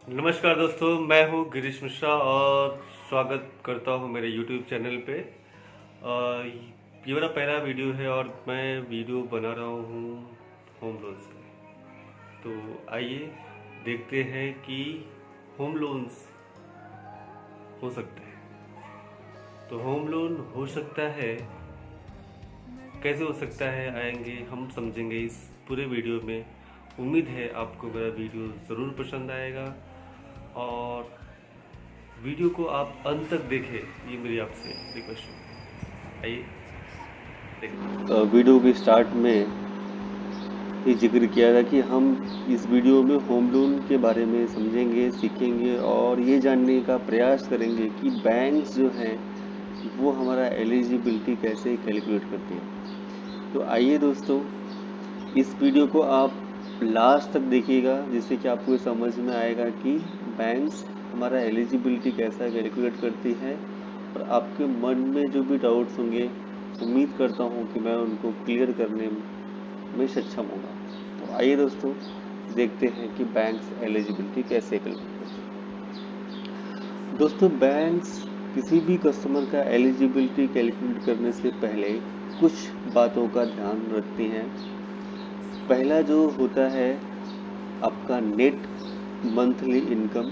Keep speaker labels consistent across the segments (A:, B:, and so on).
A: नमस्कार दोस्तों, मैं हूं गिरीश मिश्रा और स्वागत करता हूं मेरे YouTube चैनल पे। ये मेरा पहला वीडियो है और मैं वीडियो बना रहा हूं होम लोन्स पे। तो आइए देखते हैं कि होम लोन्स हो सकते हैं। तो होम लोन हो सकता है, कैसे हो सकता है, आएंगे हम समझेंगे इस पूरे वीडियो में। उम्मीद है आपको मेरा वीडियो ज़रूर पसंद आएगा और वीडियो को आप अंत तक देखें, ये मेरी आपसे रिक्वेस्ट है। आइए देखते हैं। वीडियो के स्टार्ट में ये जिक्र किया था कि हम इस वीडियो में होम लोन के बारे में समझेंगे, सीखेंगे और ये जानने का प्रयास करेंगे कि बैंक्स जो हैं वो हमारा एलिजिबिलिटी कैसे कैलकुलेट करती हैं। तो आइए दोस्तों, इस वीडियो को आप लास्ट तक देखिएगा, जिससे कि आपको समझ में आएगा कि बैंक्स हमारा एलिजिबिलिटी कैसा कैलकुलेट करती है। और आपके मन में जो भी डाउट्स होंगे, उम्मीद करता हूँ कि मैं उनको क्लियर करने में सक्षम होगा। तो आइए दोस्तों, देखते हैं कि बैंक्स एलिजिबिलिटी कैसे कैलकुलेट करते हैं। दोस्तों, बैंक्स किसी भी कस्टमर का एलिजिबिलिटी कैलकुलेट करने से पहले कुछ बातों का ध्यान रखती हैं। पहला जो होता है आपका नेट मंथली इनकम,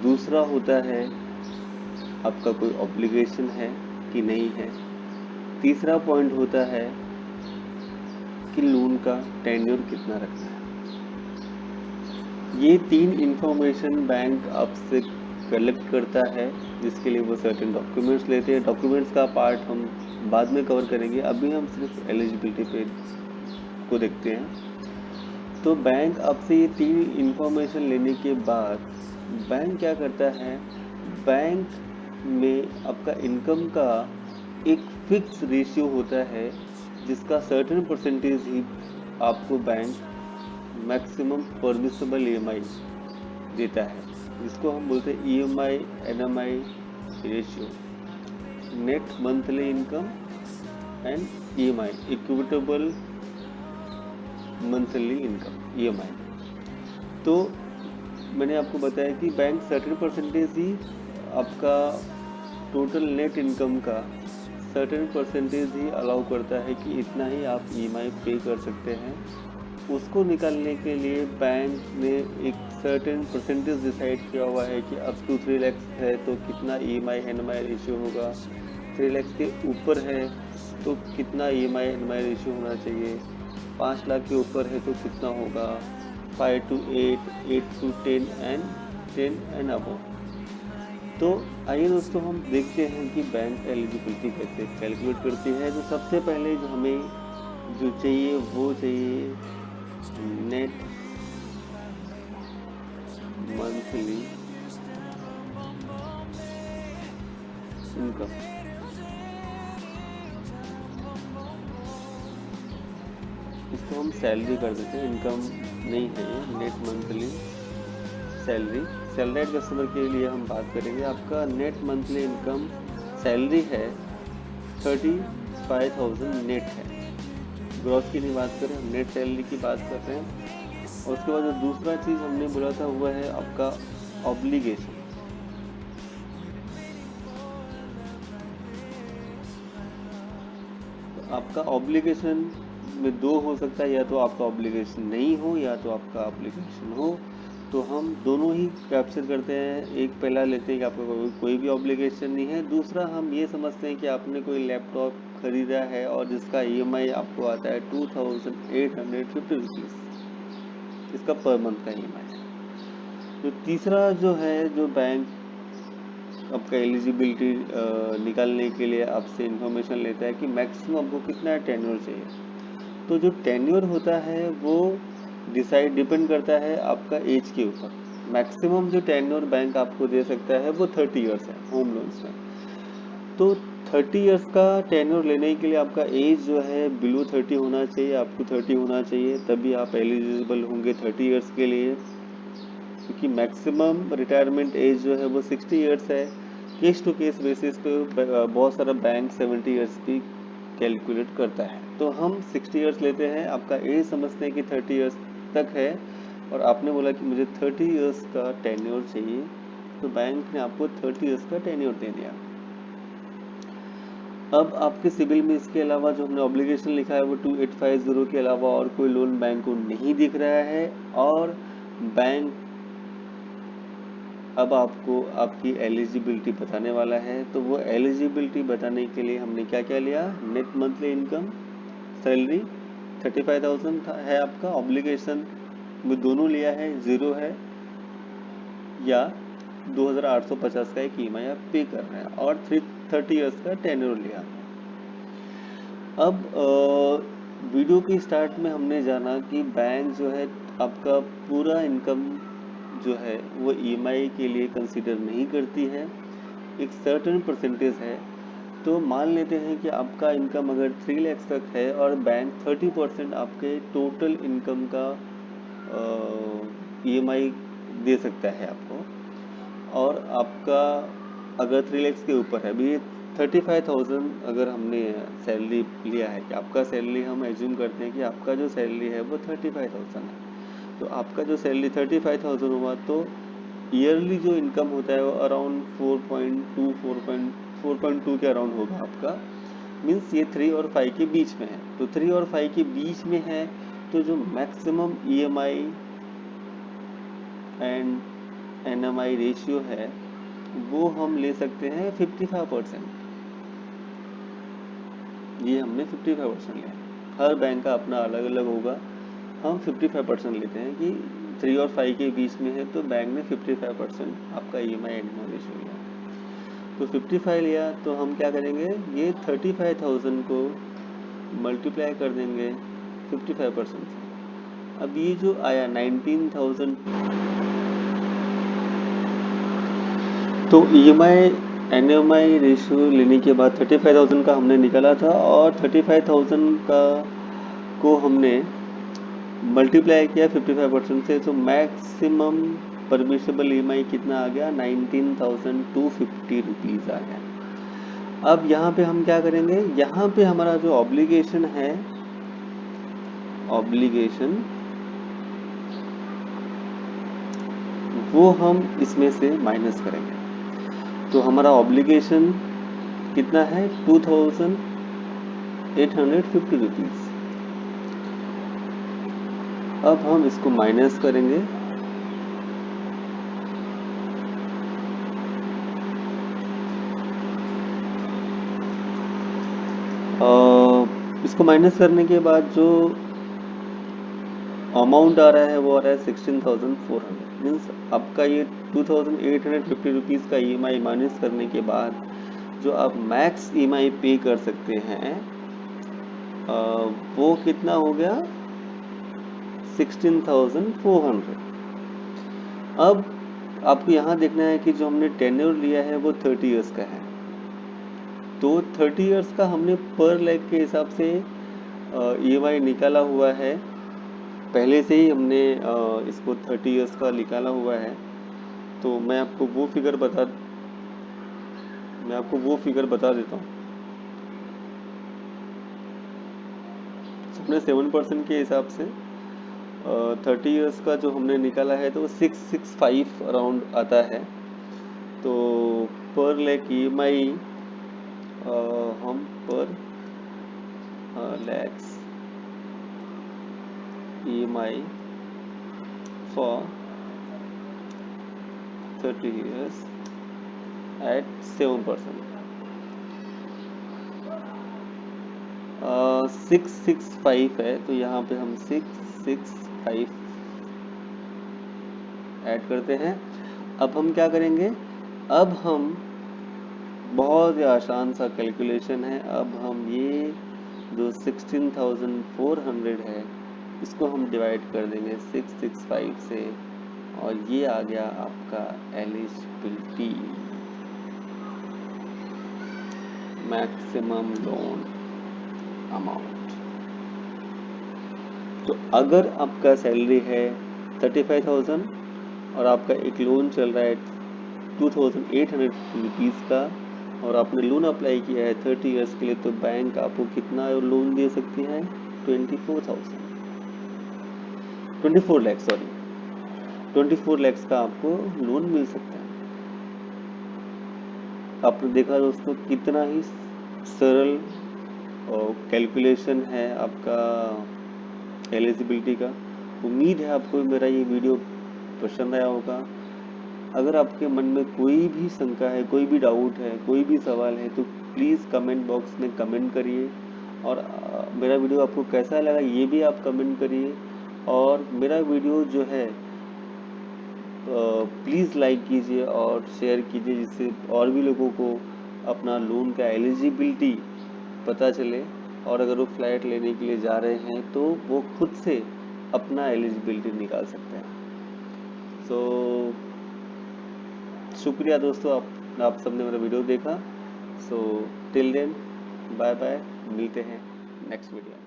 A: दूसरा होता है आपका कोई ऑब्लिगेशन है कि नहीं है, तीसरा पॉइंट होता है कि लोन का टेन्योर कितना रखना है। ये तीन इंफॉर्मेशन बैंक आपसे कलेक्ट करता है, जिसके लिए वो सर्टेन डॉक्यूमेंट्स लेते हैं। डॉक्यूमेंट्स का पार्ट हम बाद में कवर करेंगे, अभी हम सिर्फ एलिजिबिलिटी पे को देखते हैं। तो बैंक आपसे ये तीन इंफॉर्मेशन लेने के बाद बैंक क्या करता है, बैंक में आपका इनकम का एक फिक्स रेशियो होता है, जिसका सर्टेन परसेंटेज ही आपको बैंक मैक्सिमम परमिसेबल ईएमआई देता है, जिसको हम बोलते हैं EMI NMI ratio, net monthly income and EMI, equitable monthly income EMI. तो मैंने आपको बताया कि बैंक सर्टेन परसेंटेज ही आपका टोटल नेट इनकम का सर्टेन परसेंटेज ही अलाउ करता है कि इतना ही आप ईएमआई पे कर सकते हैं। उसको निकालने के लिए बैंक ने एक सर्टेन परसेंटेज डिसाइड किया हुआ है कि अप टू 3 लाख है तो कितना ईएमआई एनएमआई रेशियो होगा, 3 लाख के ऊपर है तो कितना ईएमआई एनएमआई रेशियो होना चाहिए, 5 लाख के ऊपर है तो कितना होगा, 5 to 8, 8 to 10 and 10 and above. तो आइए दोस्तों, हम देखते हैं कि बैंक एलिजिबिलिटी कैसे कैलकुलेट करती है। तो सबसे पहले जो हमें जो चाहिए वो चाहिए नेट मंथली इनकम। इसको हम सैलरी कर देते हैं, इनकम नहीं है ये, net monthly salary. Salaried customer के लिए हम बात करेंगे। आपका नेट मंथली इनकम सैलरी है 35,000 नेट है, ग्रॉस की नहीं बात करें, हम नेट सैलरी की बात कर रहे हैं। और उसके बाद जो दूसरा चीज़ हमने बोला था वह है आपका ऑब्लिगेशन। तो आपका ऑब्लिगेशन में दो हो सकता है, या तो आपका ऑब्लिगेशन नहीं हो या तो आपका ऑब्लिगेशन हो। तो हम दोनों ही कैप्चर करते हैं। एक पहला लेते हैं कि आपका कोई भी ऑब्लिगेशन नहीं है, दूसरा हम ये समझते हैं कि आपने कोई लैपटॉप खरीदा है और जिसका ईएमआई आपको आता है 2850 रुपीज़, इसका पर मंथ का ईएमआई है। तो तीसरा जो है, जो बैंक आपका एलिजिबिलिटी निकालने के लिए आपसे इंफॉर्मेशन लेता है कि मैक्सिमम आपको कितना टेन्योर चाहिए। तो जो टेन्योर होता है वो डिपेंड करता है आपका एज के ऊपर। मैक्सिमम जो टेन्योर बैंक आपको दे सकता है वो 30 ईयर्स है होम लोन्स में। तो 30 ईयर्स का टेन्योर लेने के लिए आपका एज जो है बिलो 30 होना चाहिए, आपको 30 होना चाहिए, तभी आप एलिजिबल होंगे 30 ईयर्स के लिए। क्योंकि मैक्सिमम रिटायरमेंट एज जो है वो 60 ईयर्स है। केस टू केस बेसिस पे बहुत सारा बैंक 70 ईयर्स भी कैलकुलेट करता है। तो हम 60 ईयर्स लेते हैं, आपका एज समझते हैं कि 30 ईयर्स तक है। और आपने बोला कि मुझे 30 इयर्स का टेन्योर चाहिए, तो बैंक ने आपको 30 इयर्स का टेन्योर दे दिया। अब आपके सिबिल में इसके अलावा जो हमने ऑब्लिगेशन लिखा है वो 2850 के अलावा और कोई लोन बैंक को नहीं दिख रहा है, और बैंक अब आपको आपकी एलिजिबिलिटी बताने वाला है। तो वो एलिजिबिलिटी बताने के लिए हमने क्या क्या लिया, नेट मंथली इनकम, सैलरी 35,000 है आपका, ऑब्लिगेशन में दोनों लिया है, 0 है, या 2,850 का एक ईएमआई आप पे कर रहे हैं, और 30 इयर्स का टेन्योर लिया। अब वीडियो की स्टार्ट में हमने जाना कि बैंक जो है आपका पूरा इनकम जो है वो ईएमआई के लिए कंसीडर नहीं करती है, एक सर्टेन परसेंटेज है। तो मान लेते हैं कि आपका इनकम अगर 3 लाख तक है और बैंक 30% आपके टोटल इनकम का ईएमआई दे सकता है आपको, और आपका अगर 3 लाख के ऊपर है, अभी 35,000 अगर हमने सैलरी लिया है, कि आपका सैलरी हम एज्यूम करते हैं कि आपका जो सैलरी है वो 35,000 है, तो आपका जो सैलरी 35,000 हुआ, तो ईयरली जो इनकम होता है वो अराउंड 4.2 के अराउंड होगा आपका। मीन्स ये 3 और 5 के बीच में है, तो 3 और 5 के बीच में है, तो जो maximum EMI and NMI ratio है वो हम ले सकते हैं 55%। ये हमने 55% लिया, हर बैंक का अपना अलग अलग होगा, हम 55% लेते हैं कि 3 और 5 के बीच में है, तो बैंक ने 55% आपका ईएमआई एनएमआई रेशियो लिया। तो 55 लिया, तो हम क्या करेंगे, ये 35,000 को मल्टीप्लाई कर देंगे 55% से। अब ये जो आया 19,000, तो ईएमआई एनएमआई रेशियो लेने के बाद 35,000 का हमने निकाला था, और 35,000 का को हमने मल्टीप्लाई किया 55% से, तो मैक्सिमम परमिशेबल ईएमआई कितना आ गया, 19,250 रुपीज़ आ गया। अब यहाँ पे हम क्या करेंगे, यहाँ पे हमारा जो ऑब्लिगेशन है, ऑब्लिगेशन वो हम इसमें से माइनस करेंगे, तो हमारा ऑब्लिगेशन कितना है, 2,850 रुपीज़। अब हम इसको माइनस करेंगे, इसको माइनस करने के बाद जो अमाउंट आ रहा है वो आ रहा है 16,400। मीन्स आपका ये 2,850 रुपीज़ का ईएमआई माइनस करने के बाद जो आप मैक्स ईएमआई पे कर सकते हैं वो कितना हो गया, 16,400। अब आपको यहाँ देखना है कि जो हमने टेन्योर लिया है वो 30 इयर्स का है, तो 30 इयर्स का हमने पर लाख के हिसाब से ईएमआई निकाला हुआ है, पहले से ही हमने इसको 30 इयर्स का निकाला हुआ है। तो मैं आपको वो फिगर बता देता हूँ। हमने 7% के हिसाब से 30 इयर्स का जो हमने निकाला है, तो 665 अराउंड आता है। तो पर लाख ईएमआई हम पर lakhs EMI for 30 years at 7%, 665 है, तो यहाँ पे हम 665 ऐड करते हैं। अब हम क्या करेंगे, अब हम बहुत ही आसान सा कैलकुलेशन है, अब हम ये जो 16,400 है इसको हम डिवाइड कर देंगे 665 से, और ये आ गया आपका एलिजिबिलिटी, मैक्सिमम लोन अमाउंट। तो अगर आपका सैलरी है 35,000 और आपका एक लोन चल रहा है 2,800 रुपीज़ का, और आपने लोन अप्लाई किया है 30 इयर्स के लिए, तो बैंक आपको कितना लोन दे सकती है, 24 लाख, सॉरी 24 lakhs का आपको लोन मिल सकता है। आपने देखा दोस्तों कितना ही सरल और कैलकुलेशन है आपका एलिजिबिलिटी का। उम्मीद है आपको मेरा ये वीडियो पसंद आया होगा। अगर आपके मन में कोई भी शंका है, कोई भी डाउट है, कोई भी सवाल है, तो प्लीज़ कमेंट बॉक्स में कमेंट करिए। और मेरा वीडियो आपको कैसा लगा ये भी आप कमेंट करिए। और मेरा वीडियो जो है प्लीज़ लाइक कीजिए और शेयर कीजिए, जिससे और भी लोगों को अपना लोन का एलिजिबिलिटी पता चले। और अगर वो फ्लैट लेने के लिए जा रहे हैं तो वो खुद से अपना एलिजिबिलिटी निकाल सकते हैं। सो शुक्रिया दोस्तों, आप सबने मेरा वीडियो देखा। So till then bye bye, मिलते हैं नेक्स्ट वीडियो।